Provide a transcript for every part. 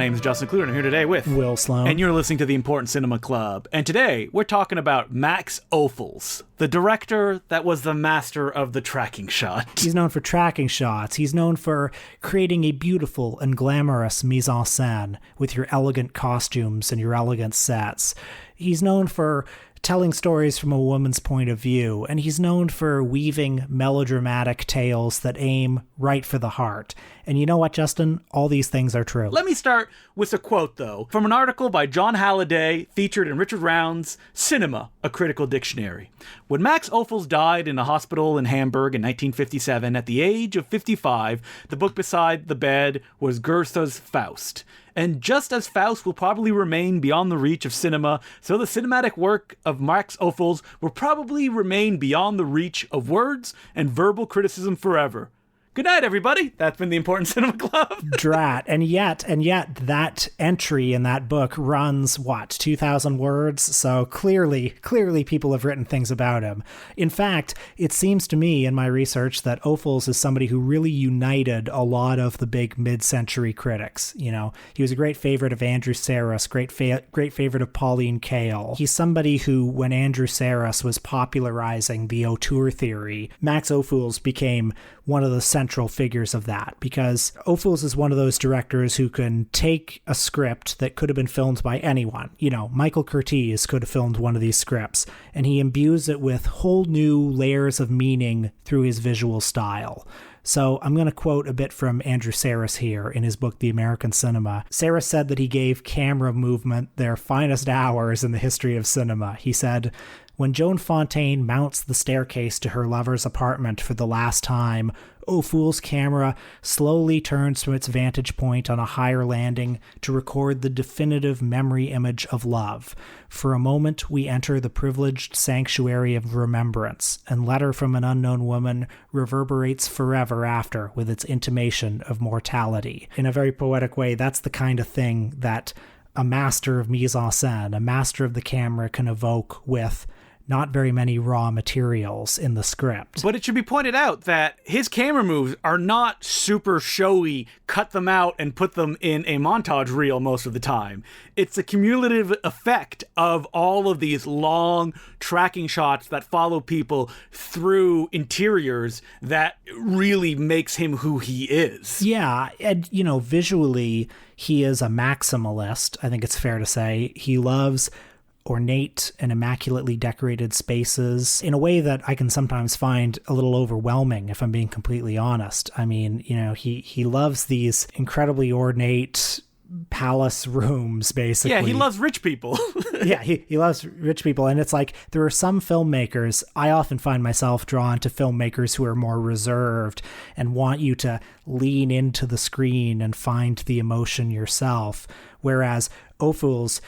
name is Justin Kluter, and I'm here today with Will Sloan. And you're listening to the Important Cinema Club. And today, we're talking about Max Ophuls, the director that was the master of the tracking shot. He's known for tracking shots. He's known for creating a beautiful and glamorous mise-en-scène with your elegant costumes and your elegant sets. He's known for telling stories from a woman's point of view, and he's known for weaving melodramatic tales that aim right for the heart. And you know what, Justin? All these things are true. Let me start with a quote, though, from an article by John Halliday featured in Richard Round's Cinema, A Critical Dictionary. When Max Ophuls died in a hospital in Hamburg in 1957 at the age of 55, the book beside the bed was Goethe's Faust. And just as Faust will probably remain beyond the reach of cinema, so the cinematic work of Max Ophuls will probably remain beyond the reach of words and verbal criticism forever. Good night, everybody. That's been the Important Cinema Club. Drat. And yet that entry in that book runs, 2,000 words? So clearly people have written things about him. In fact, it seems to me in my research that Ophuls is somebody who really united a lot of the big mid-century critics. You know, he was a great favorite of Andrew Sarris, great favorite of Pauline Kael. He's somebody who, when Andrew Sarris was popularizing the auteur theory, Max Ophuls became one of the central figures of that, because Ophuls is one of those directors who can take a script that could have been filmed by anyone. You know, Michael Curtiz could have filmed one of these scripts, and he imbues it with whole new layers of meaning through his visual style. So I'm going to quote a bit from Andrew Sarris here in his book, The American Cinema. Sarris said that he gave camera movement their finest hours in the history of cinema. He said, "When Joan Fontaine mounts the staircase to her lover's apartment for the last time, Ophuls' camera slowly turns from its vantage point on a higher landing to record the definitive memory image of love. For a moment, we enter the privileged sanctuary of remembrance, and Letter from an Unknown Woman reverberates forever after with its intimation of mortality." In a very poetic way, that's the kind of thing that a master of mise-en-scène, a master of the camera, can evoke with not very many raw materials in the script. But it should be pointed out that his camera moves are not super showy, cut them out and put them in a montage reel most of the time. It's a cumulative effect of all of these long tracking shots that follow people through interiors that really makes him who he is. Yeah, and you know, visually, he is a maximalist, I think it's fair to say. He loves ornate and immaculately decorated spaces in a way that I can sometimes find a little overwhelming, if I'm being completely honest. I mean, you know, he loves these incredibly ornate palace rooms, basically. Yeah, he loves rich people. Yeah, he loves rich people. And it's like, there are some filmmakers, I often find myself drawn to filmmakers who are more reserved and want you to lean into the screen and find the emotion yourself. Whereas Ophuls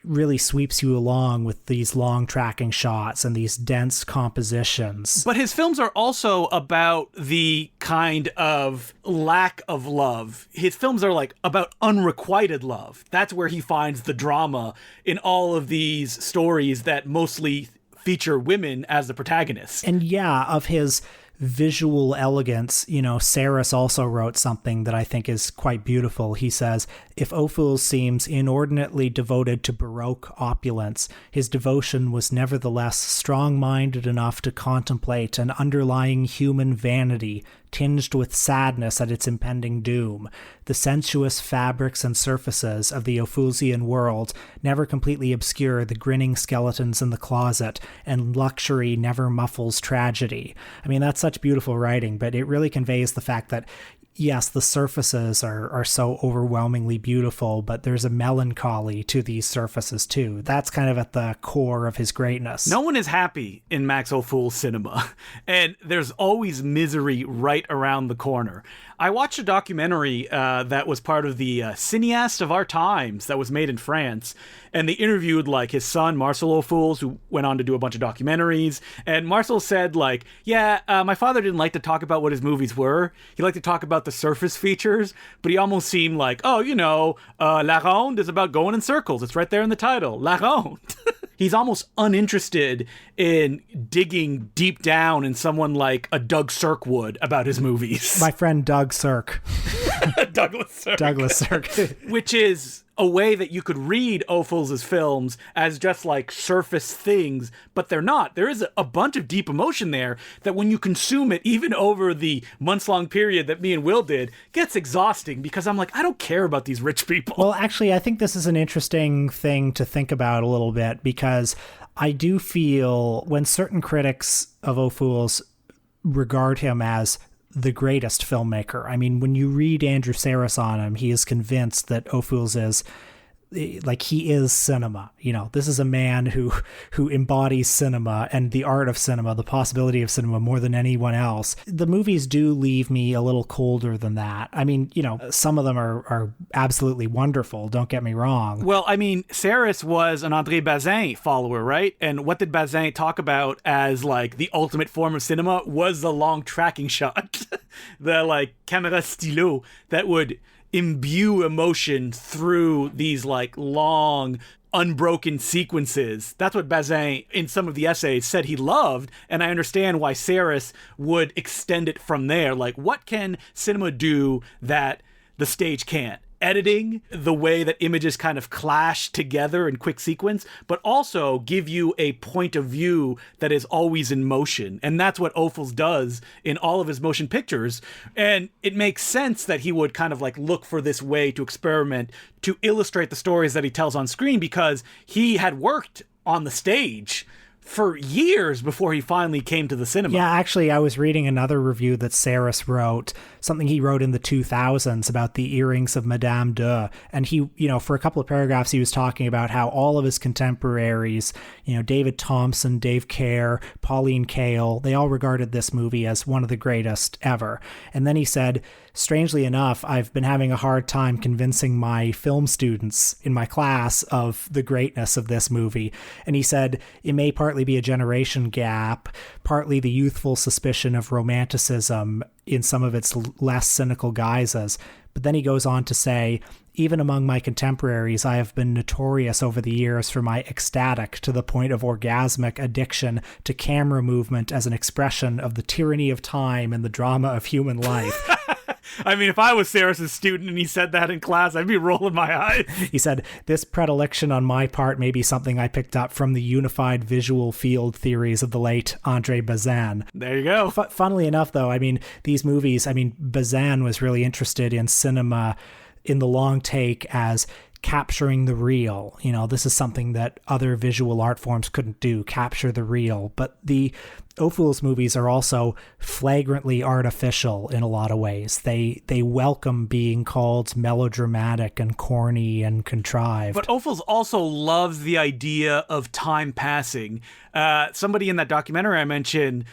really sweeps you along with these long tracking shots and these dense compositions. But his films are also about the kind of lack of love. His films are like about unrequited love. That's where he finds the drama in all of these stories that mostly feature women as the protagonists. And yeah, of his visual elegance, you know, Sarris also wrote something that I think is quite beautiful. He says, "If Ophuls seems inordinately devoted to Baroque opulence, his devotion was nevertheless strong-minded enough to contemplate an underlying human vanity tinged with sadness at its impending doom. The sensuous fabrics and surfaces of the Ophülsian world never completely obscure the grinning skeletons in the closet, and luxury never muffles tragedy." I mean, that's such beautiful writing, but it really conveys the fact that yes, the surfaces are so overwhelmingly beautiful, but there's a melancholy to these surfaces too. That's kind of at the core of his greatness. No one is happy in Max Ophuls cinema, and there's always misery right around the corner. I watched a documentary that was part of the Cineast of Our Times that was made in France, and they interviewed like his son, Marcel Ophuls, who went on to do a bunch of documentaries, and Marcel said like, my father didn't like to talk about what his movies were. He liked to talk about the surface features, but he almost seemed like, La Ronde is about going in circles. It's right there in the title, La Ronde. he's almost uninterested in digging deep down in someone like a Doug Sirk would about his movies. My friend Doug Sirk. Douglas Sirk. Which is a way that you could read Ophuls' films as just like surface things, but they're not. There is a bunch of deep emotion there that when you consume it, even over the months-long period that me and Will did, gets exhausting because I'm like, I don't care about these rich people. Well, actually, I think this is an interesting thing to think about a little bit, because I do feel when certain critics of Ophuls regard him as the greatest filmmaker. I mean, when you read Andrew Sarris on him, he is convinced that Ophuls is like, he is cinema. You know, this is a man who embodies cinema and the art of cinema, the possibility of cinema more than anyone else. The movies do leave me a little colder than that. I mean, you know, some of them are absolutely wonderful, don't get me wrong. Well, I mean, Sarris was an André Bazin follower, right? And what did Bazin talk about as like the ultimate form of cinema was the long tracking shot, the like camera stylo that would imbue emotion through these like long unbroken sequences. That's what Bazin in some of the essays said he loved, and I understand why Sarris would extend it from there. Like, what can cinema do that the stage can't? Editing, the way that images kind of clash together in quick sequence, but also give you a point of view that is always in motion. And that's what Ophuls does in all of his motion pictures. And it makes sense that he would kind of like look for this way to experiment to illustrate the stories that he tells on screen, because he had worked on the stage for years before he finally came to the cinema. Yeah, actually, I was reading another review that Sarris wrote, something he wrote in the 2000s about the earrings of Madame de. And he, you know, for a couple of paragraphs, he was talking about how all of his contemporaries, you know, David Thompson, Dave Kerr, Pauline Kael, they all regarded this movie as one of the greatest ever. And then he said, strangely enough, I've been having a hard time convincing my film students in my class of the greatness of this movie. And he said, it may partly be a generation gap, partly the youthful suspicion of romanticism in some of its less cynical guises. But then he goes on to say, even among my contemporaries, I have been notorious over the years for my ecstatic to the point of orgasmic addiction to camera movement as an expression of the tyranny of time and the drama of human life. I mean, if I was Sarris's student and he said that in class, I'd be rolling my eyes. He said, this predilection on my part may be something I picked up from the unified visual field theories of the late André Bazin. There you go. Funnily enough, though, I mean, these movies, I mean, Bazin was really interested in cinema in the long take as capturing the real. You know, this is something that other visual art forms couldn't do, capture the real. But the Ophuls movies are also flagrantly artificial in a lot of ways. They welcome being called melodramatic and corny and contrived. But Ophuls also loves the idea of time passing. Somebody in that documentary I mentioned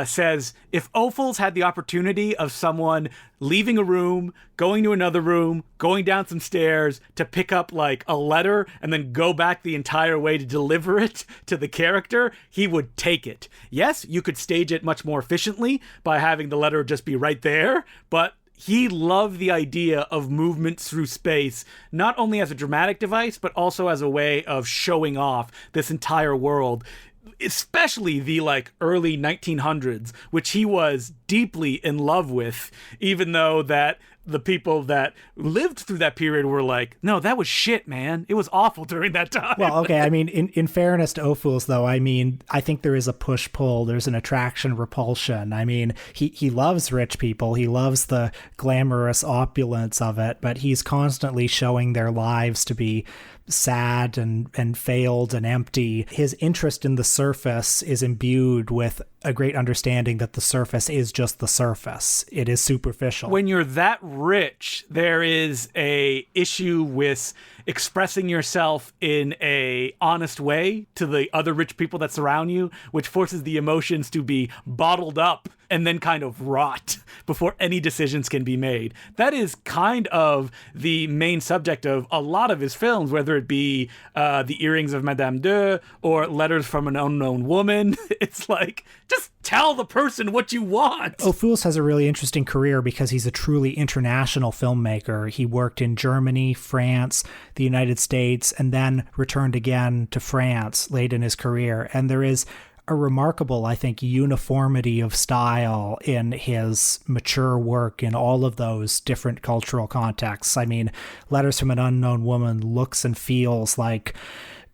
says, if Ophuls had the opportunity of someone leaving a room, going to another room, going down some stairs to pick up like a letter and then go back the entire way to deliver it to the character, he would take it. Yes, you could stage it much more efficiently by having the letter just be right there, but he loved the idea of movement through space, not only as a dramatic device, but also as a way of showing off this entire world, especially the like early 1900s, which he was deeply in love with, even though that the people that lived through that period were like, no, that was shit, man. It was awful during that time. Well, okay. I mean, in fairness to Ophuls, though, I mean, I think there is a push-pull. There's an attraction-repulsion. I mean, he loves rich people. He loves the glamorous opulence of it, but he's constantly showing their lives to be sad and failed and empty. His interest in the surface is imbued with a great understanding that the surface is just the surface. It is superficial. When you're that rich, there is a issue with expressing yourself in a honest way to the other rich people that surround you, which forces the emotions to be bottled up and then kind of rot before any decisions can be made. That is kind of the main subject of a lot of his films, whether it be The Earrings of Madame de or Letters from an Unknown Woman. It's like, just tell the person what you want. Ophüls has a really interesting career because he's a truly international filmmaker. He worked in Germany, France, the United States, and then returned again to France late in his career. And there is a remarkable, I think, uniformity of style in his mature work in all of those different cultural contexts. I mean, Letters from an Unknown Woman looks and feels like,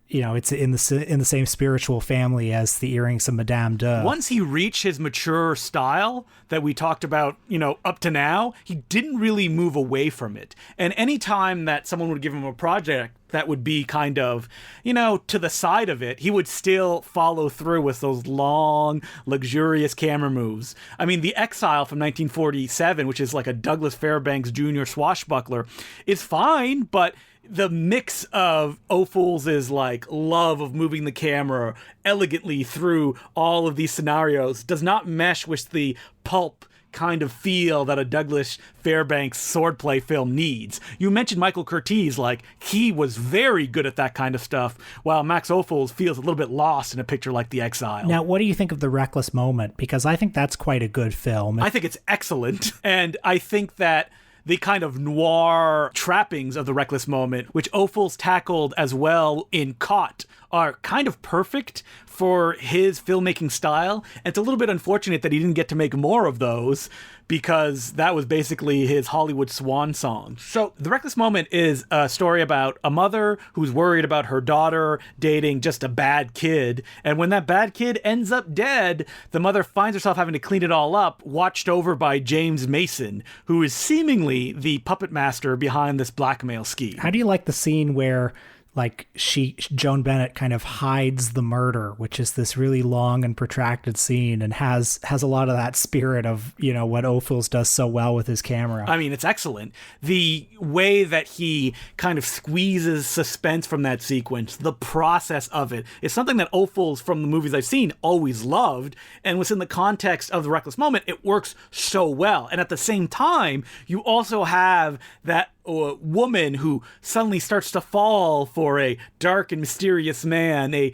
you know, it's in the same spiritual family as The Earrings of Madame de. Once he reached his mature style that we talked about, you know, up to now, he didn't really move away from it. And any time that someone would give him a project that would be kind of, you know, to the side of it, he would still follow through with those long, luxurious camera moves. I mean, The Exile from 1947, which is like a Douglas Fairbanks Jr. swashbuckler, is fine, but the mix of Ophuls' like love of moving the camera elegantly through all of these scenarios does not mesh with the pulp kind of feel that a Douglas Fairbanks swordplay film needs. You mentioned Michael Curtiz, like, he was very good at that kind of stuff, while Max Ophuls feels a little bit lost in a picture like The Exile. Now, what do you think of The Reckless Moment? Because I think that's quite a good film. I think it's excellent, and I think that the kind of noir trappings of The Reckless Moment, which Ophuls tackled as well in Caught, are kind of perfect for his filmmaking style. And it's a little bit unfortunate that he didn't get to make more of those, because that was basically his Hollywood swan song. So The Reckless Moment is a story about a mother who's worried about her daughter dating just a bad kid. And when that bad kid ends up dead, the mother finds herself having to clean it all up, watched over by James Mason, who is seemingly the puppet master behind this blackmail scheme. How do you like the scene where, like, Joan Bennett kind of hides the murder, which is this really long and protracted scene, and has a lot of that spirit of, you know, what Ophuls does so well with his camera. I mean, it's excellent. The way that he kind of squeezes suspense from that sequence, the process of it, is something that Ophuls, from the movies I've seen, always loved. And within the context of The Reckless Moment, it works so well. And at the same time, you also have that woman who suddenly starts to fall for a dark and mysterious man, a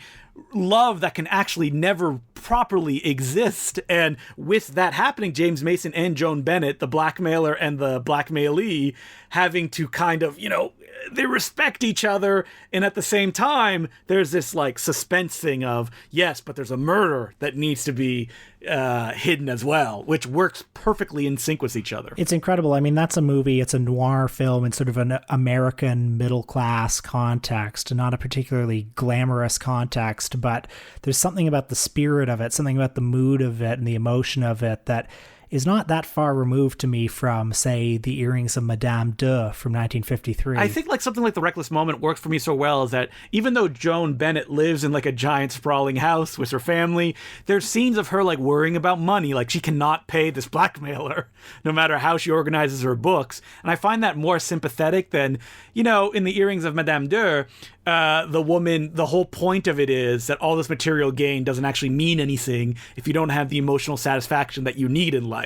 love that can actually never properly exist. And with that happening, James Mason and Joan Bennett, the blackmailer and the blackmailee, having to kind of, you know, they respect each other, and at the same time there's this like suspense thing of, yes, but there's a murder that needs to be hidden as well, which works perfectly in sync with each other. It's incredible. I mean, that's a movie, it's a noir film in sort of an American middle class context, not a particularly glamorous context, but there's something about the spirit of it, something about the mood of it and the emotion of it that is not that far removed to me from, say, The Earrings of Madame de from 1953. I think like something like The Reckless Moment works for me so well is that even though Joan Bennett lives in like a giant sprawling house with her family, there's scenes of her like worrying about money, like she cannot pay this blackmailer no matter how she organizes her books. And I find that more sympathetic than, you know, in The Earrings of Madame de, the woman, the whole point of it is that all this material gain doesn't actually mean anything if you don't have the emotional satisfaction that you need in life.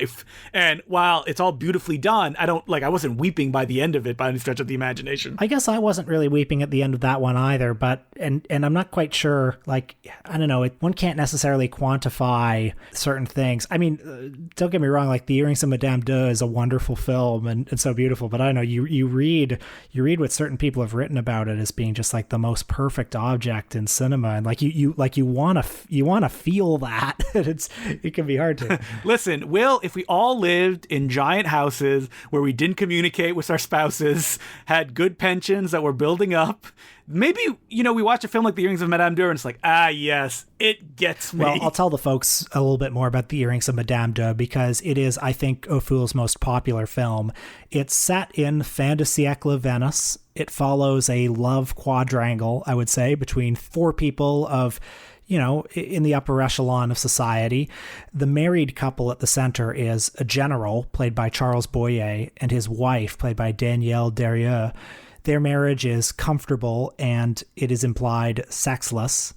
And while it's all beautifully done, I wasn't weeping by the end of it by any stretch of the imagination. I guess I wasn't really weeping at the end of that one either, but and I'm not quite sure, like, I don't know, one can't necessarily quantify certain things. I mean, don't get me wrong, like The Earrings of Madame de is a wonderful film and so beautiful, but I don't know, you read what certain people have written about it as being just like the most perfect object in cinema, and like you want to feel that. It can be hard to. Listen, Will, if we all lived in giant houses where we didn't communicate with our spouses, had good pensions that were building up, maybe, you know, we watch a film like The Earrings of Madame de and it's like, yes, it gets me. Well, I'll tell the folks a little bit more about The Earrings of Madame de because it is, I think, Ophuls' most popular film. It's set in fin de siècle Venice. It follows a love quadrangle, I would say, between four people of, you know, in the upper echelon of society. The married couple at the center is a general, played by Charles Boyer, and his wife, played by Danielle Derrieux. Their marriage is comfortable and, it is implied, sexless.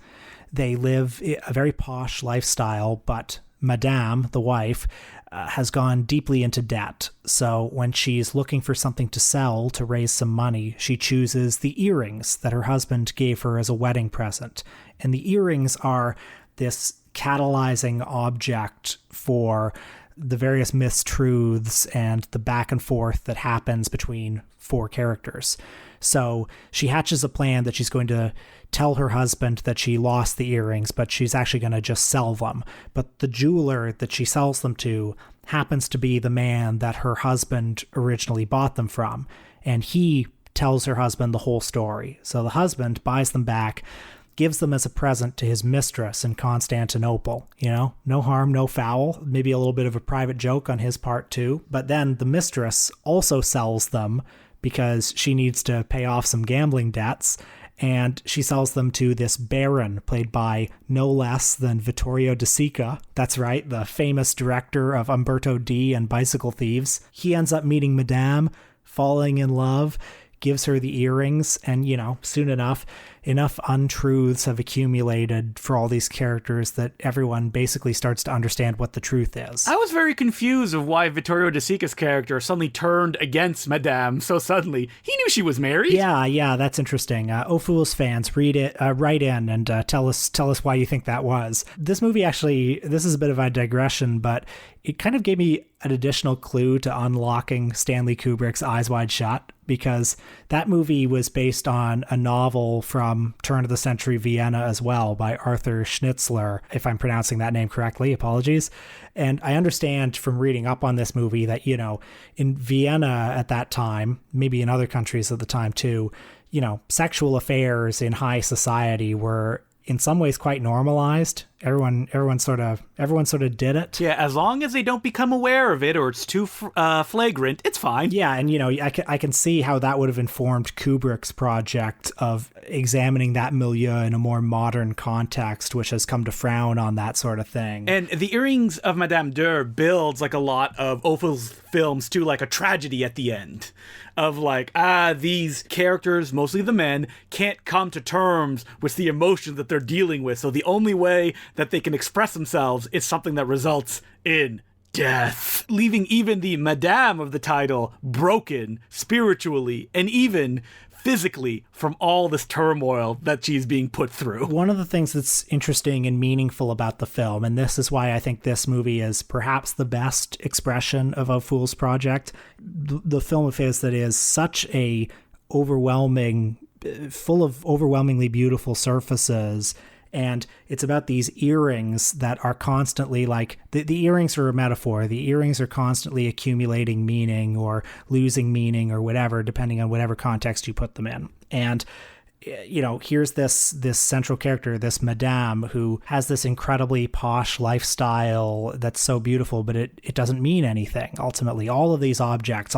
They live a very posh lifestyle, but Madame, the wife, has gone deeply into debt. So when she's looking for something to sell to raise some money, she chooses the earrings that her husband gave her as a wedding present. And the earrings are this catalyzing object for the various mistruths and the back and forth that happens between four characters. So she hatches a plan that she's going to tell her husband that she lost the earrings, but she's actually going to just sell them. But the jeweler that she sells them to happens to be the man that her husband originally bought them from. And he tells her husband the whole story. So the husband buys them back, gives them as a present to his mistress in Constantinople. No harm, no foul. Maybe a little bit of a private joke on his part too. But then the mistress also sells them because she needs to pay off some gambling debts. And she sells them to this baron played by no less than Vittorio De Sica. That's right, the famous director of Umberto D and Bicycle Thieves. He ends up meeting Madame, falling in love, gives her the earrings, and, soon enough untruths have accumulated for all these characters that everyone basically starts to understand what the truth is. I was very confused of why Vittorio De Sica's character suddenly turned against Madame so suddenly. He knew she was married. Yeah, that's interesting. Ophüls fans, write in and tell us why you think that was. This movie actually, this is a bit of a digression, but it kind of gave me an additional clue to unlocking Stanley Kubrick's Eyes Wide Shut, because that movie was based on a novel from turn of the century Vienna as well by Arthur Schnitzler, if I'm pronouncing that name correctly, apologies. And I understand from reading up on this movie that, in Vienna at that time, maybe in other countries at the time too, sexual affairs in high society were in some ways quite normalized. Everyone sort of did it. Yeah, as long as they don't become aware of it or it's too flagrant, it's fine. Yeah, and I can see how that would have informed Kubrick's project of examining that milieu in a more modern context, which has come to frown on that sort of thing. And The Earrings of Madame Deur builds like a lot of Ophüls films to like a tragedy at the end. Of like, these characters, mostly the men, can't come to terms with the emotions that they're dealing with. So the only way that they can express themselves is something that results in death. Leaving even the Madame of the title broken spiritually and even physically from all this turmoil that she's being put through. One of the things that's interesting and meaningful about the film, and this is why I think this movie is perhaps the best expression of Ophüls' project, the film of his that is such a full of overwhelmingly beautiful surfaces. And it's about these earrings that are constantly like, the earrings are a metaphor. The earrings are constantly accumulating meaning or losing meaning or whatever, depending on whatever context you put them in. And, here's this central character, this Madame, who has this incredibly posh lifestyle that's so beautiful, but it doesn't mean anything. Ultimately, all of these objects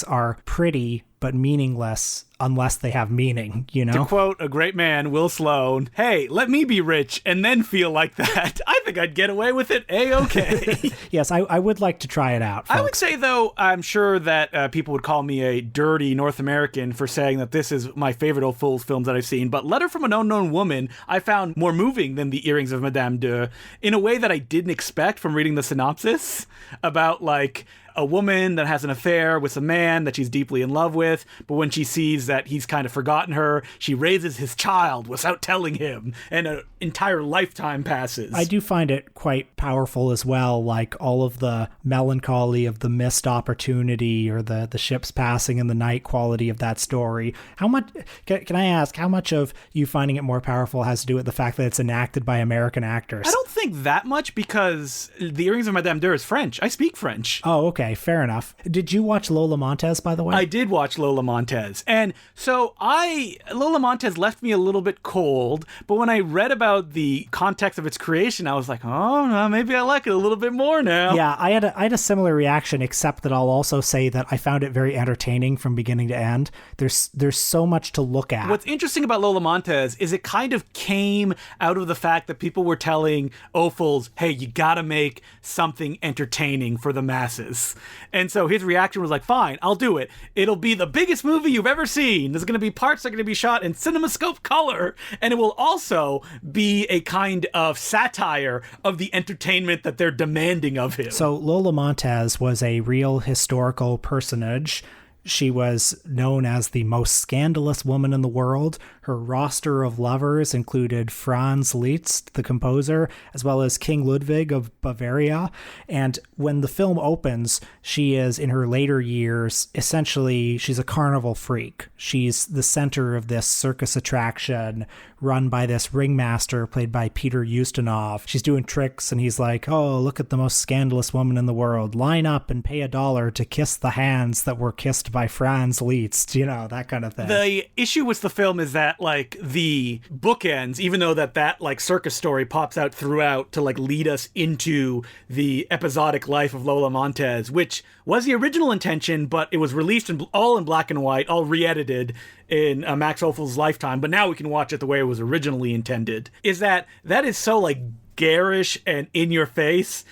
are pretty, but meaningless unless they have meaning, To quote a great man, Will Sloan, hey, let me be rich and then feel like that. I think I'd get away with it A-okay. Yes, I would like to try it out, folks. I would say, though, I'm sure that people would call me a dirty North American for saying that this is my favorite Ophüls films that I've seen, but Letter from an Unknown Woman I found more moving than The Earrings of Madame Deur in a way that I didn't expect from reading the synopsis about, like, a woman that has an affair with a man that she's deeply in love with, but when she sees that he's kind of forgotten her, she raises his child without telling him, and an entire lifetime passes. I do find it quite powerful as well, like all of the melancholy of the missed opportunity or the ships passing in the night quality of that story. How much, can I ask, how much of you finding it more powerful has to do with the fact that it's enacted by American actors? I don't think that much, because The Earrings of Madame Deur is French. I speak French. Oh, okay. Fair enough. Did you watch Lola Montes, by the way? I did watch Lola Montes. And so Lola Montes left me a little bit cold, but when I read about the context of its creation, I was like, oh, no, maybe I like it a little bit more now. Yeah, I had a similar reaction, except that I'll also say that I found it very entertaining from beginning to end. There's so much to look at. What's interesting about Lola Montes is it kind of came out of the fact that people were telling Ophüls, hey, you gotta make something entertaining for the masses. And so his reaction was like, fine, I'll do it. It'll be the biggest movie you've ever seen. screen. There's going to be parts that are going to be shot in CinemaScope color, and it will also be a kind of satire of the entertainment that they're demanding of him. So Lola Montez was a real historical personage. She was known as the most scandalous woman in the world. Her roster of lovers included Franz Liszt, the composer, as well as King Ludwig of Bavaria. And when the film opens, she is, in her later years, essentially, she's a carnival freak. She's the center of this circus attraction run by this ringmaster played by Peter Ustinov. She's doing tricks, and he's like, oh, look at the most scandalous woman in the world. Line up and pay $1 to kiss the hands that were kissed by Franz Liszt, that kind of thing. The issue with the film is that, like, the bookends, even though that like circus story pops out throughout to like lead us into the episodic life of Lola Montez, which was the original intention, but it was released all in black and white, all re-edited in Max Ophuls' lifetime, but now we can watch it the way it was originally intended, is that is so like garish and in your face.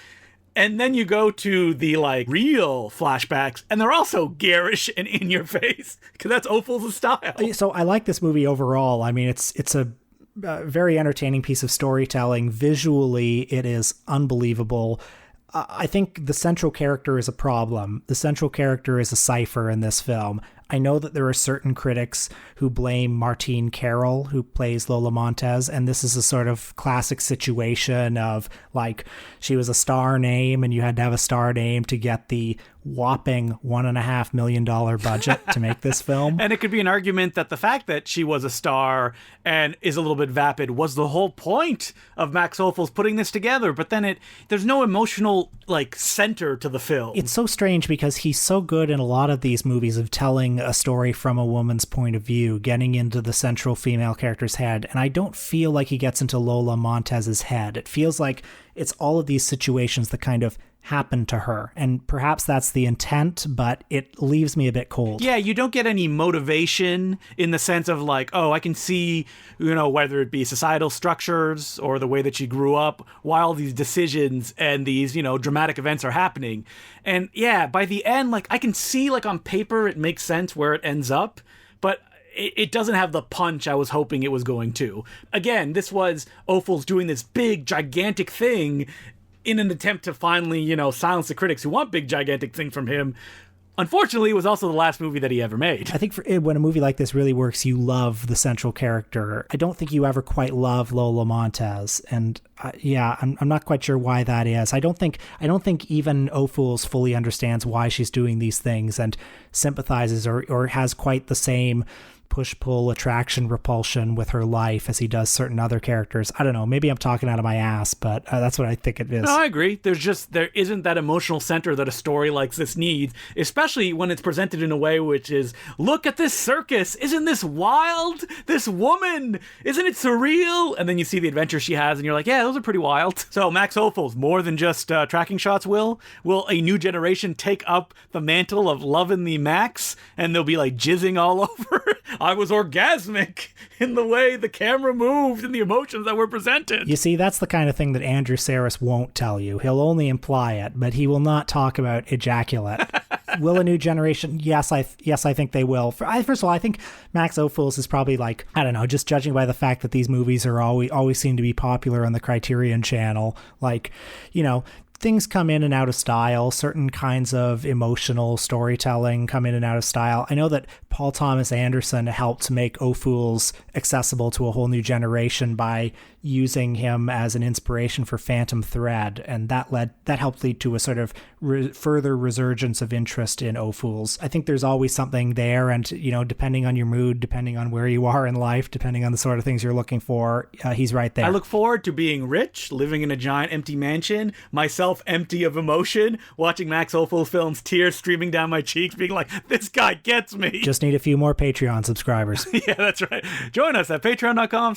And then you go to the like real flashbacks, and they're also garish and in your face, because that's Ophuls' style. So I like this movie overall. I mean, it's a very entertaining piece of storytelling. Visually, it is unbelievable. I think the central character is a problem. The central character is a cipher in this film. I know that there are certain critics who blame Martine Carroll, who plays Lola Montez, and this is a sort of classic situation of, like, she was a star name, and you had to have a star name to get the whopping $1.5 million budget to make this film. And it could be an argument that the fact that she was a star and is a little bit vapid was the whole point of Max Ophuls putting this together, but then there's no emotional, like, center to the film. It's so strange because he's so good in a lot of these movies of telling a story from a woman's point of view, getting into the central female character's head, and I don't feel like he gets into Lola Montez's head. It feels like it's all of these situations that kind of happen to her, and perhaps that's the intent, but it leaves me a bit cold. Yeah, you don't get any motivation in the sense of like, oh, I can see, whether it be societal structures or the way that she grew up while these decisions and these, dramatic events are happening. And yeah, by the end, like, I can see, like, on paper it makes sense where it ends up, but it doesn't have the punch I was hoping it was going to. Again, this was Ophuls doing this big, gigantic thing in an attempt to finally, silence the critics who want big, gigantic things from him. Unfortunately, it was also the last movie that he ever made. I think when a movie like this really works, you love the central character. I don't think you ever quite love Lola Montez, and I'm not quite sure why that is. I don't think even Ophuls fully understands why she's doing these things and sympathizes or has quite the same push-pull, attraction, repulsion with her life as he does certain other characters. I don't know. Maybe I'm talking out of my ass, but that's what I think it is. No, I agree. There isn't that emotional center that a story like this needs, especially when it's presented in a way which is, look at this circus. Isn't this wild? This woman. Isn't it surreal? And then you see the adventure she has, and you're like, yeah, those are pretty wild. So Max Ophuls, more than just tracking shots, will a new generation take up the mantle of loving the Max, and they'll be like jizzing all over? I was orgasmic in the way the camera moved and the emotions that were presented. You see, that's the kind of thing that Andrew Saris won't tell you. He'll only imply it, but he will not talk about ejaculate. Will a new generation? Yes, I think they will. First of all, I think Max Ophuls is probably like, I don't know, just judging by the fact that these movies are always seem to be popular on the Criterion Channel. Like, things come in and out of style. Certain kinds of emotional storytelling come in and out of style. I know that Paul Thomas Anderson helped make Ophuls accessible to a whole new generation by using him as an inspiration for Phantom Thread, and that helped lead to a sort of further resurgence of interest in Ophuls. I think there's always something there, and depending on your mood, depending on where you are in life, depending on the sort of things you're looking for, he's right there. I look forward to being rich, living in a giant empty mansion, myself empty of emotion, watching Max Ophuls films, tears streaming down my cheeks, being like, this guy gets me. Just need a few more Patreon subscribers. Yeah, that's right. Join us at patreon.com/.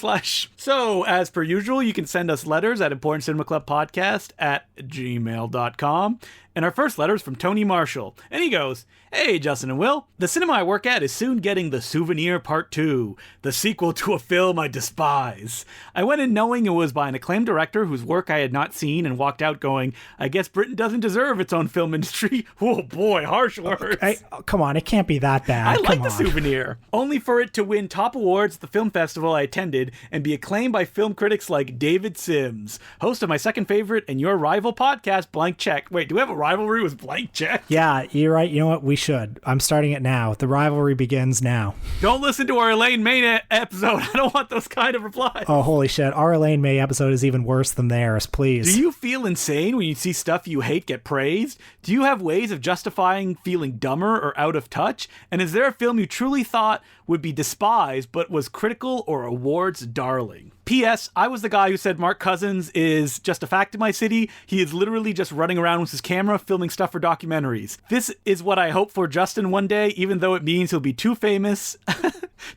So, as per usual, you can send us letters at importantcinemaclubpodcast@gmail.com. And our first letter is from Tony Marshall. And he goes, "Hey, Justin and Will. The cinema I work at is soon getting The Souvenir Part 2, the sequel to a film I despise. I went in knowing it was by an acclaimed director whose work I had not seen and walked out going, I guess Britain doesn't deserve its own film industry." Oh boy, harsh words. Come on, it can't be that bad. I like The Souvenir. Only for it to win top awards at the film festival I attended and be acclaimed by film critics like David Sims, host of my second favorite and your rival podcast, Blank Check. Wait, do we have a rivalry with Blank Check? Yeah, you're right. You know what? We should. I'm starting it now. The rivalry begins now. Don't listen to our Elaine May episode. I don't want those kind of replies. Oh, holy shit. Our Elaine May episode is even worse than theirs, please. Do you feel insane when you see stuff you hate get praised? Do you have ways of justifying feeling dumber or out of touch? And is there a film you truly thought would be despised but was critical or awards darling? P.S. I was the guy who said Mark Cousins is just a fact in my city. He is literally just running around with his camera filming stuff for documentaries. This is what I hope for Justin one day, even though it means he'll be too famous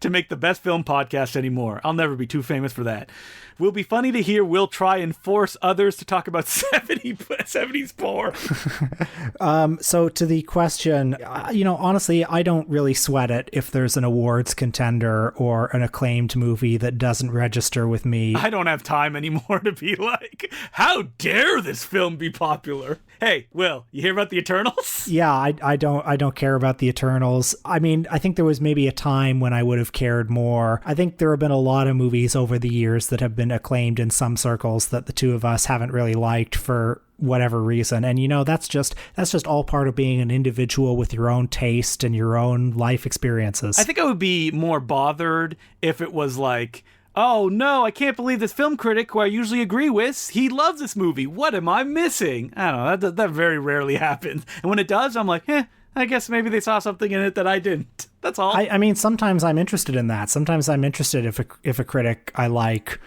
to make the best film podcast anymore. I'll never be too famous for that. Will be funny to hear Will try and force others to talk about 70s porn. So to the question, honestly, I don't really sweat it if there's an awards contender or an acclaimed movie that doesn't register with me. I don't have time anymore to be like, how dare this film be popular? Hey, Will, you hear about the Eternals? Yeah, I don't care about the Eternals. I mean, I think there was maybe a time when I would have cared more. I think there have been a lot of movies over the years that have been acclaimed in some circles that the two of us haven't really liked for whatever reason. And that's just all part of being an individual with your own taste and your own life experiences. I think I would be more bothered if it was like, oh no, I can't believe this film critic who I usually agree with, he loves this movie. What am I missing? I don't know, that very rarely happens. And when it does, I'm like, I guess maybe they saw something in it that I didn't. That's all. I mean, sometimes I'm interested in that. Sometimes I'm interested if a critic I like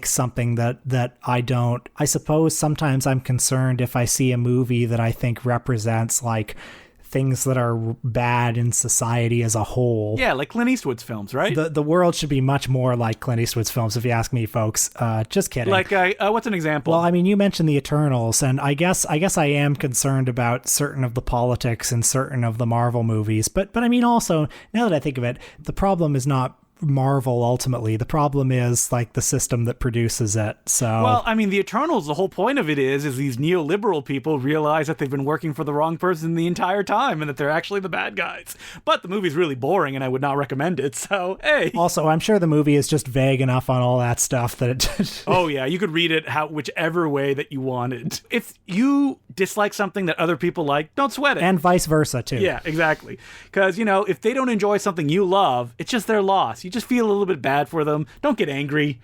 something that I don't. I suppose sometimes I'm concerned if I see a movie that I think represents like things that are bad in society as a whole. Yeah, like Clint Eastwood's films, right? The world should be much more like Clint Eastwood's films, if you ask me, folks. Just kidding. Like, what's an example? Well, I mean, you mentioned the Eternals, and I guess I am concerned about certain of the politics in certain of the Marvel movies. But I mean, also, now that I think of it, the problem is not Marvel ultimately. The problem is like the system that produces it. So well, I mean, the Eternals, the whole point of it is these neoliberal people realize that they've been working for the wrong person the entire time and that they're actually the bad guys. But the movie's really boring and I would not recommend it. So hey. Also, I'm sure the movie is just vague enough on all that stuff that it oh yeah, you could read it whichever way that you wanted. If you dislike something that other people like, don't sweat it. And vice versa too. Yeah, exactly. Because if they don't enjoy something you love, it's just their loss. You just feel a little bit bad for them. Don't get angry.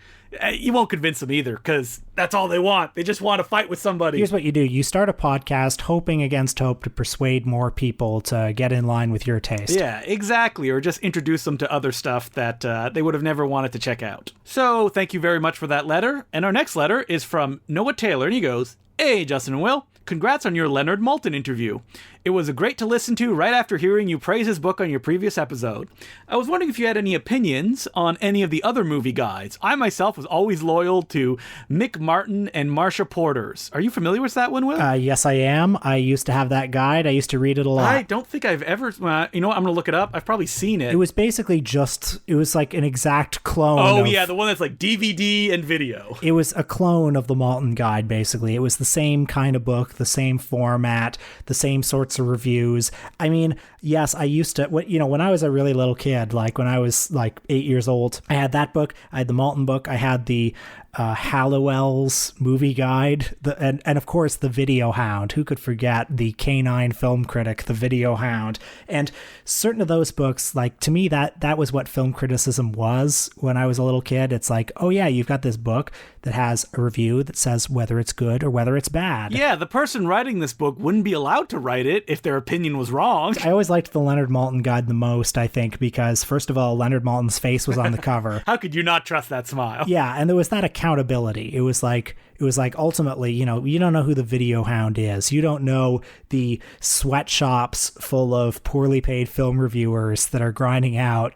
You won't convince them either, because that's all they want. They just want to fight with somebody. Here's what you do. You start a podcast hoping against hope to persuade more people to get in line with your taste. Yeah, exactly. Or just introduce them to other stuff that they would have never wanted to check out. So thank you very much for that letter. And our next letter is from Noah Taylor, and he goes, "Hey, Justin and Will. Congrats on your Leonard Maltin interview. It was great to listen to right after hearing you praise his book on your previous episode. I was wondering if you had any opinions on any of the other movie guides. I myself was always loyal to Mick Martin and Marsha Porter's. Are you familiar with that one, Will?" Yes, I am. I used to have that guide. I used to read it a lot. I don't think I've ever... you know what? I'm going to look it up. I've probably seen it. It was basically it was like an exact clone. Oh, yeah, the one that's like DVD and video. It was a clone of the Maltin Guide, basically. It was the same kind of book, the same format, the same sorts of reviews. I mean, yes, I used to, when I was a really little kid, like when I was like 8 years old, I had that book, I had the Maltin book, I had the Hallowell's movie guide, and of course the Video Hound. Who could forget the canine film critic, the Video Hound? And certain of those books, like to me, that was what film criticism was when I was a little kid. It's like, oh yeah, you've got this book that has a review that says whether it's good or whether it's bad. Yeah, the person writing this book wouldn't be allowed to write it if their opinion was wrong. I always liked the Leonard Maltin guide the most, I think, because first of all, Leonard Maltin's face was on the cover. How could you not trust that smile? Yeah, and there was that accountability. It was like ultimately, you don't know who the Video Hound is. You don't know the sweatshops full of poorly paid film reviewers that are grinding out,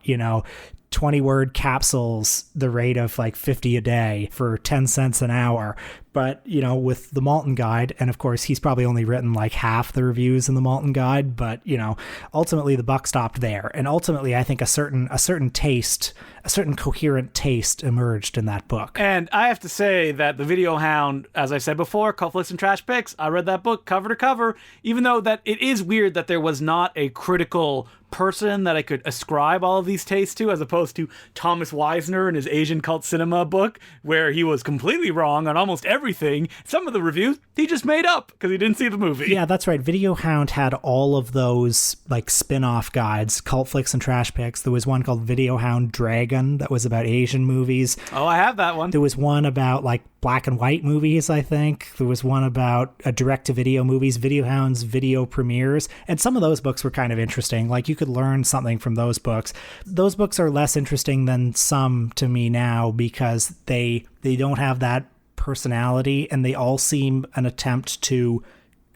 20-word capsules the rate of like 50 a day for 10 cents an hour. But, you know, with the Malton Guide, and of course he's probably only written like half the reviews in the Malton Guide, but, you know, ultimately the buck stopped there. And ultimately I think a certain taste, a certain coherent taste emerged in that book. And I have to say that The Video Hound, as I said before, Cult Flicks and Trash Picks, I read that book cover to cover, even though that it is weird that there was not a critical person that I could ascribe all of these tastes to, as opposed to Thomas Weisner in his Asian cult cinema book, where he was completely wrong on almost everything. Some of the reviews he just made up because he didn't see the movie. Yeah, that's right. Video Hound had all of those like spin-off guides, Cult Flicks and Trash Picks. There was one called Video Hound Dragon that was about Asian movies. Oh, I have that one. There was one about like black and white movies, I think. There was one about direct-to-video movies, Video Hound's video premieres. And some of those books were kind of interesting. Like, you could learn something from those books. Those books are less interesting than some to me now because they don't have that personality, and they all seem an attempt to,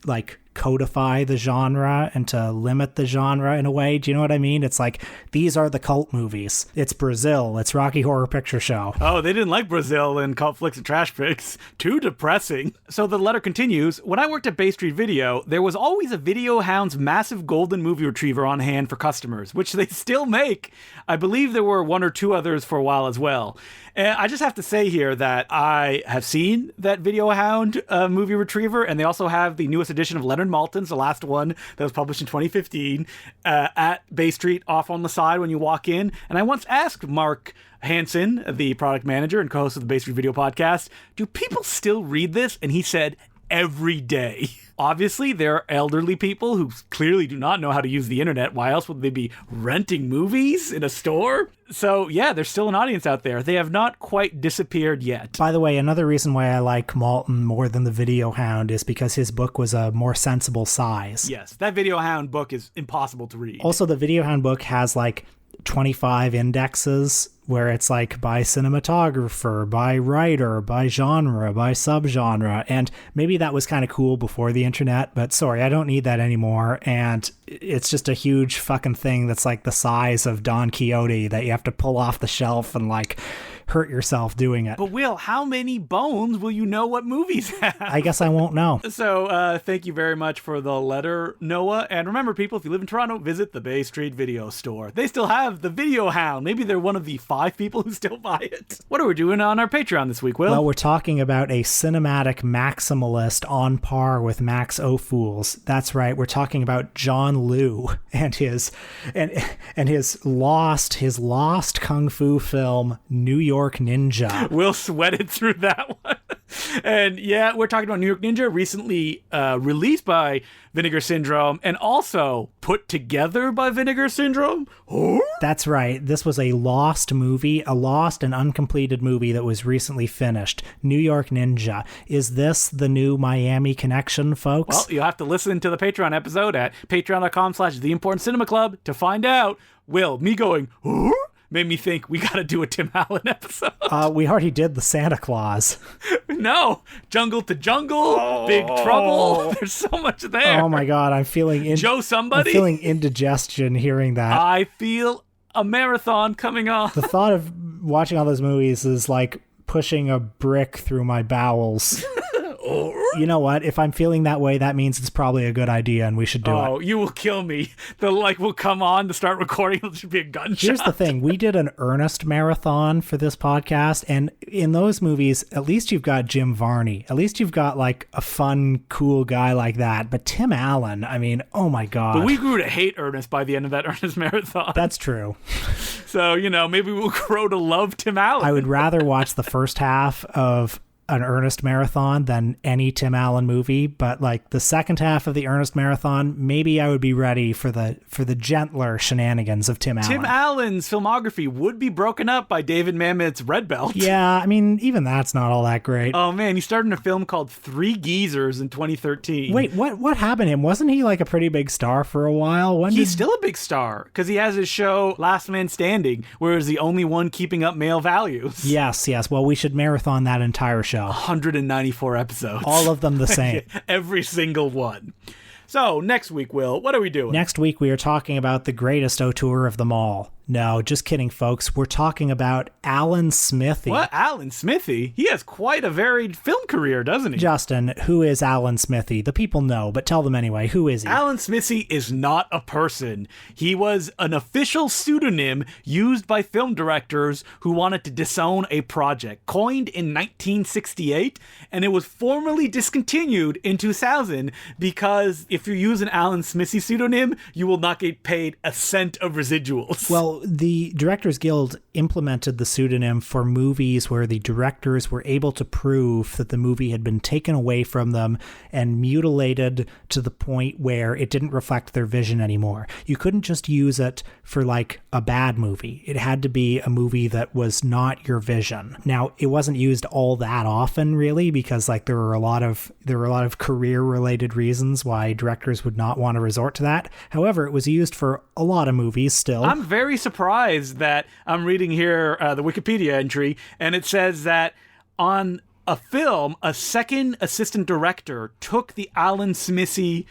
like, codify the genre and to limit the genre in a way. Do you know what I mean? It's like, these are the cult movies. It's Brazil. It's Rocky Horror Picture Show. Oh, they didn't like Brazil in Cult Flicks and Trash Picks. Too depressing. So the letter continues. When I worked at Bay Street Video, there was always a Video Hound's massive golden movie retriever on hand for customers, which they still make. I believe there were one or two others for a while as well. And I just have to say here that I have seen that Video Hound movie retriever, and they also have the newest edition of Leonard Maltin's, the last one that was published in 2015, at Bay Street off on the side when you walk in. And I once asked Mark Hansen, the product manager and co-host of the Bay Street Video podcast, do people still read this? And he said, every day. Obviously, there are elderly people who clearly do not know how to use the internet. Why else would they be renting movies in a store? So, yeah, there's still an audience out there. They have not quite disappeared yet. By the way, another reason why I like Malton more than the Video Hound is because his book was a more sensible size. Yes, that Video Hound book is impossible to read. Also, the Video Hound book has like 25 indexes where it's like by cinematographer, by writer, by genre, by subgenre. And maybe that was kind of cool before the internet, but sorry, I don't need that anymore. And it's just a huge fucking thing that's like the size of Don Quixote that you have to pull off the shelf and like hurt yourself doing it. But Will, how many bones will you know what movies have? I guess I won't know. So thank you very much for the letter, Noah. And remember, people, if you live in Toronto, visit the Bay Street Video Store. They still have the Video Hound. Maybe they're one of the 5 people who still buy it. What are we doing on our Patreon this week, Will? Well, we're talking about a cinematic maximalist on par with Max Ophuls. That's right. We're talking about John Liu and his lost kung fu film, New York Ninja. Will sweated through that one. And yeah, we're talking about New York Ninja, recently released by Vinegar Syndrome and also put together by Vinegar Syndrome. Oh? That's right. This was a lost movie, a lost and uncompleted movie that was recently finished. New York Ninja. Is this the new Miami Connection, folks? Well, you'll have to listen to the Patreon episode at patreon.com/The Important Cinema Club to find out. Will, me going, oh? Made me think we gotta do a Tim Allen episode. We already did the Santa Claus. No, Jungle to Jungle, Big Trouble. There's so much there. Oh my God, I'm feeling Joe Somebody. I'm feeling indigestion hearing that. I feel a marathon coming on. The thought of watching all those movies is like pushing a brick through my bowels. You know what? If I'm feeling that way, that means it's probably a good idea and we should do it. Oh, you will kill me. The will come on to start recording. It should be a gunshot. Here's the thing. We did an Ernest marathon for this podcast, and in those movies, at least you've got Jim Varney. At least you've got like a fun, cool guy like that. But Tim Allen, I mean, oh my God. But we grew to hate Ernest by the end of that Ernest marathon. That's true. So, maybe we'll grow to love Tim Allen. I would rather watch the first half of an Ernest marathon than any Tim Allen movie, but like the second half of the Ernest marathon, maybe I would be ready for the gentler shenanigans of Tim Allen. Tim Allen's filmography would be broken up by David Mamet's Red Belt. Yeah, I mean, even that's not all that great. Oh man, he starred in a film called Three Geezers in 2013. Wait, what happened to him? Wasn't he like a pretty big star for a while? He's still a big star because he has his show Last Man Standing, where he's the only one keeping up male values. Yes. Well, we should marathon that entire show. 194 episodes. All of them the same. Every single one. So, next week, Will, what are we doing? Next week, we are talking about the greatest auteur of them all, No, just kidding, folks. We're talking about Alan Smithee. What? Alan Smithee? He has quite a varied film career, doesn't he? Justin, who is Alan Smithee? The people know, but tell them anyway. Who is he? Alan Smithee is not a person. He was an official pseudonym used by film directors who wanted to disown a project, coined in 1968, and it was formally discontinued in 2000 because if you use an Alan Smithee pseudonym, you will not get paid a cent of residuals. Well, the Directors Guild implemented the pseudonym for movies where the directors were able to prove that the movie had been taken away from them and mutilated to the point where it didn't reflect their vision anymore. You couldn't just use it for like a bad movie. It had to be a movie that was not your vision. Now, it wasn't used all that often, really, because like there were a lot of career-related reasons why directors would not want to resort to that. However, it was used for a lot of movies still. I'm very surprised that I'm reading here the Wikipedia entry, and it says that on a film, a second assistant director took the Alan Smithee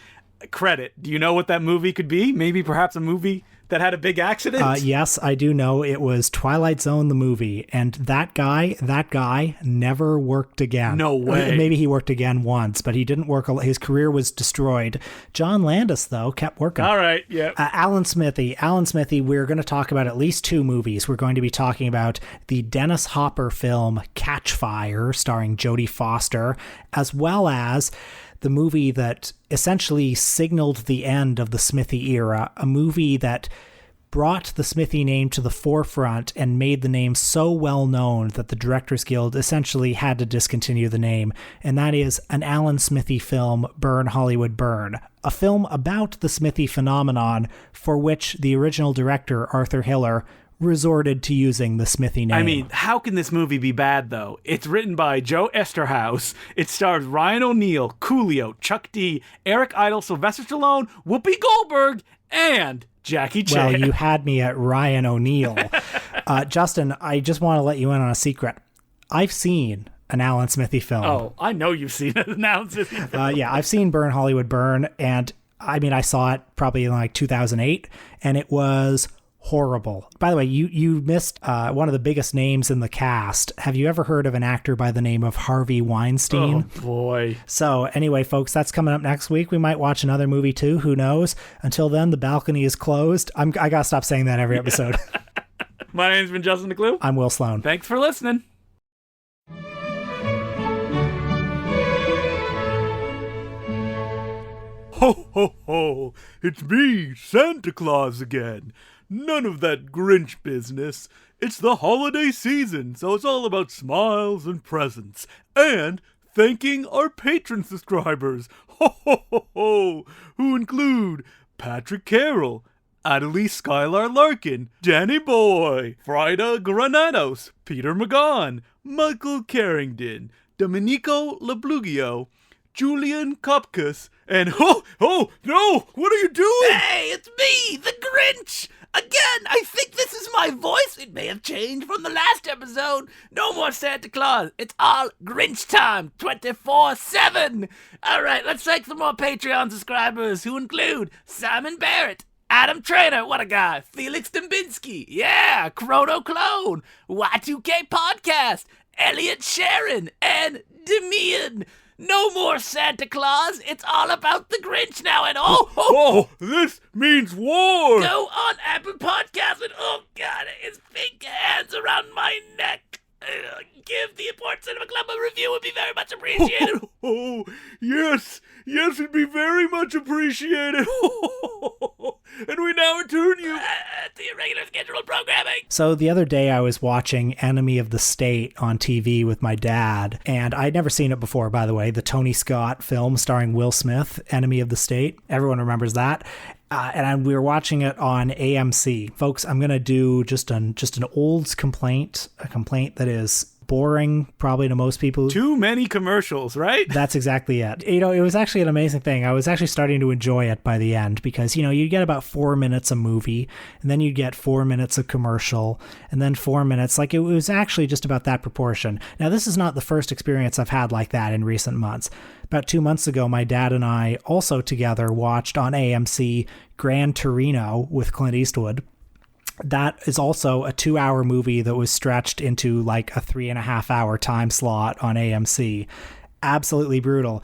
credit. Do you know what that movie could be? Maybe perhaps a movie that had a big accident? Yes, I do know. It was Twilight Zone, the movie. And that guy never worked again. No way. Maybe he worked again once, but he didn't work. His career was destroyed. John Landis, though, kept working. All right, yeah. Alan Smithee, we're going to talk about at least two movies. We're going to be talking about the Dennis Hopper film Catch Fire, starring Jodie Foster, as well as the movie that essentially signaled the end of the Smithee era, a movie that brought the Smithee name to the forefront and made the name so well known that the Directors Guild essentially had to discontinue the name, and that is an Alan Smithee film, Burn Hollywood Burn, a film about the Smithee phenomenon for which the original director, Arthur Hiller, resorted to using the Smithee name. I mean, how can this movie be bad, though? It's written by Joe Esterhaus. It stars Ryan O'Neal, Coolio, Chuck D, Eric Idle, Sylvester Stallone, Whoopi Goldberg, and Jackie Chan. Well, you had me at Ryan O'Neal. Justin, I just want to let you in on a secret. I've seen an Alan Smithee film. Oh, I know you've seen an Alan Smithee film. Yeah, I've seen Burn Hollywood Burn, and I mean, I saw it probably in like 2008, and it was horrible. By the way, you missed one of the biggest names in the cast. Have you ever heard of an actor by the name of Harvey Weinstein? Oh, boy. So anyway, folks, that's coming up next week. We might watch another movie too. Who knows? Until then, the balcony is closed. I got to stop saying that every episode. My name's been Justin DeClue. I'm Will Sloan. Thanks for listening. Ho, ho, ho. It's me, Santa Claus again. None of that Grinch business. It's the holiday season, so it's all about smiles and presents. And thanking our patron subscribers. Ho, ho, ho, ho. Who include Patrick Carroll, Adelie Skylar Larkin, Danny Boy, Frida Granados, Peter McGaughan, Michael Carrington, Domenico Lablugio, Julian Kopkus, and no, what are you doing? Hey, it's me, the Grinch! Again, I think this is my voice. It may have changed from the last episode. No more Santa Claus. It's all Grinch time, 24/7. All right, let's thank some more Patreon subscribers who include Simon Barrett, Adam Trainer, what a guy, Felix Dembinski, yeah, Chrono Clone, Y2K Podcast, Elliot Sharon, and Demian. No more Santa Claus. It's all about the Grinch now. And this means war. Go on Apple Podcasts and God, his pink hands around my neck. Give the Import Cinema Club a review. Would be very much appreciated. Yes, it'd be very much appreciated. And we now return you to your regular scheduled programming. So the other day I was watching Enemy of the State on TV with my dad, and I'd never seen it before, by the way, the Tony Scott film starring Will Smith, Enemy of the State. Everyone remembers that. And we were watching it on AMC. Folks, I'm going to do just an old complaint, a complaint that is boring probably to most people. Too many commercials, right? That's exactly it. You know, it was actually an amazing thing. I was actually starting to enjoy it by the end because, you know, you get about 4 minutes a movie and then you get 4 minutes of commercial and then 4 minutes. Like, it was actually just about that proportion. Now, this is not the first experience I've had like that in recent months. About 2 months ago, my dad and I also together watched on AMC Gran Torino with Clint Eastwood. That is also a 2-hour movie that was stretched into like a 3.5-hour time slot on AMC. Absolutely brutal.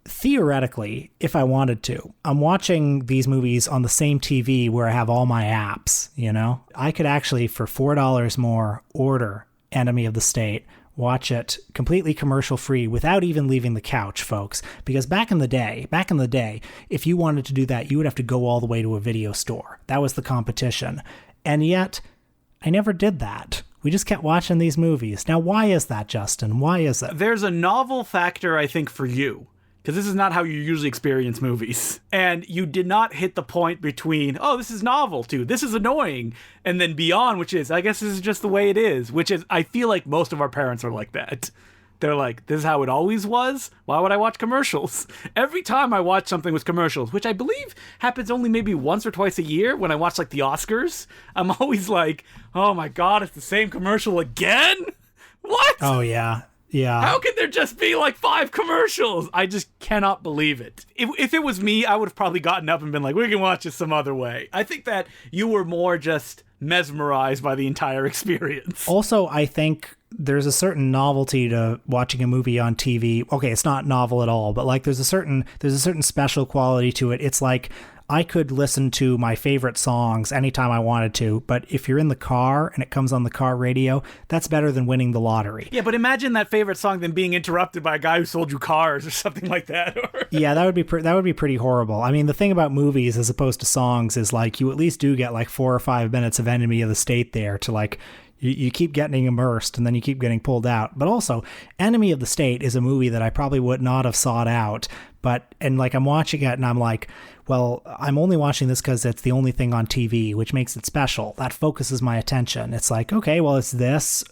Theoretically, if I wanted to, I'm watching these movies on the same TV where I have all my apps, you know? I could actually, for $4 more, order Enemy of the State, watch it completely commercial free without even leaving the couch, folks. Because back in the day, if you wanted to do that, you would have to go all the way to a video store. That was the competition. And yet, I never did that. We just kept watching these movies. Now, why is that, Justin? Why is it? There's a novel factor, I think, for you. Because this is not how you usually experience movies. And you did not hit the point between, oh, this is novel, to this is annoying, and then beyond, which is, I guess this is just the way it is, which is, I feel like most of our parents are like that. They're like, this is how it always was? Why would I watch commercials? Every time I watch something with commercials, which I believe happens only maybe once or twice a year when I watch like the Oscars, I'm always like, oh my God, it's the same commercial again? What? Oh, yeah. Yeah. How could there just be like 5 commercials? I just cannot believe it. If it was me, I would have probably gotten up and been like, we can watch this some other way. I think that you were more just mesmerized by the entire experience. Also, I think there's a certain novelty to watching a movie on TV. Okay, it's not novel at all, but like there's a certain special quality to it. It's like I could listen to my favorite songs anytime I wanted to, but if you're in the car and it comes on the car radio, that's better than winning the lottery. Yeah, but imagine that favorite song then being interrupted by a guy who sold you cars or something like that. Yeah, that would be pretty horrible. I mean, the thing about movies as opposed to songs is like you at least do get like 4 or 5 minutes of Enemy of the State there to like you keep getting immersed and then you keep getting pulled out. But also, Enemy of the State is a movie that I probably would not have sought out. And like I'm watching it and I'm like, well, I'm only watching this because it's the only thing on TV, which makes it special. That focuses my attention. It's like, okay, well, it's this,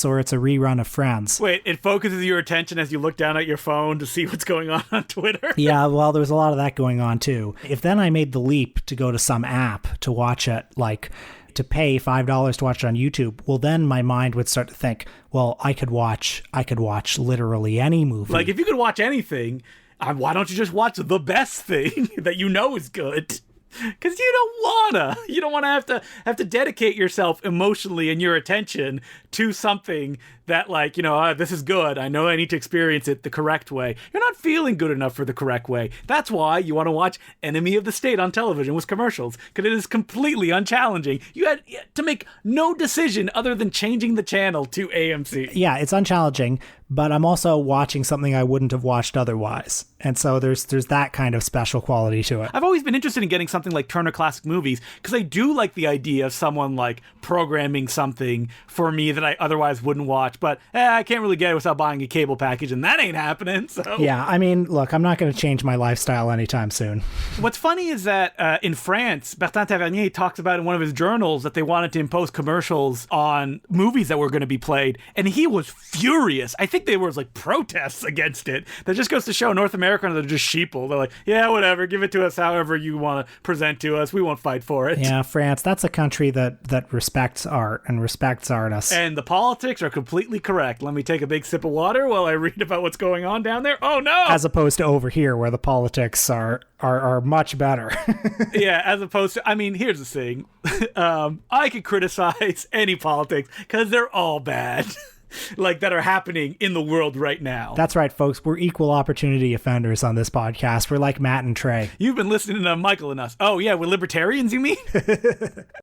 or it's a rerun of Friends. Wait, it focuses your attention as you look down at your phone to see what's going on Twitter? Yeah, well, there's a lot of that going on too. If then I made the leap to go to some app to watch it, like to pay $5 to watch it on YouTube, well, then my mind would start to think, well, I could watch literally any movie. Like, if you could watch anything, why don't you just watch the best thing that you know is good? Because you don't wanna have to dedicate yourself emotionally and your attention to something that, like, this is good. I know I need to experience it the correct way. You're not feeling good enough for the correct way. That's why you want to watch Enemy of the State on television with commercials, because it is completely unchallenging. You had to make no decision other than changing the channel to AMC. Yeah, it's unchallenging, but I'm also watching something I wouldn't have watched otherwise. And so there's that kind of special quality to it. I've always been interested in getting something like Turner Classic Movies, because I do like the idea of someone like programming something for me that I otherwise wouldn't watch. But I can't really get it without buying a cable package, and that ain't happening. So yeah, I mean, look, I'm not going to change my lifestyle anytime soon. What's funny is that in France, Bertrand Tavernier talks about in one of his journals that they wanted to impose commercials on movies that were going to be played, and he was furious. I think there was like protests against it. That just goes to show North America, they're just sheeple. They're like, yeah, whatever, give it to us however you want to present to us. We won't fight for it. Yeah, France, that's a country that respects art and respects artists. And the politics are completely correct. Let me take a big sip of water while I read about what's going on down there. Oh no! As opposed to over here where the politics are much better. Yeah, as opposed to, I mean, here's the thing. I could criticize any politics because they're all bad. Like, that are happening in the world right now. That's right, folks. We're equal opportunity offenders on this podcast. We're like Matt and Trey. You've been listening to Michael and us. Oh, yeah, we're libertarians, you mean?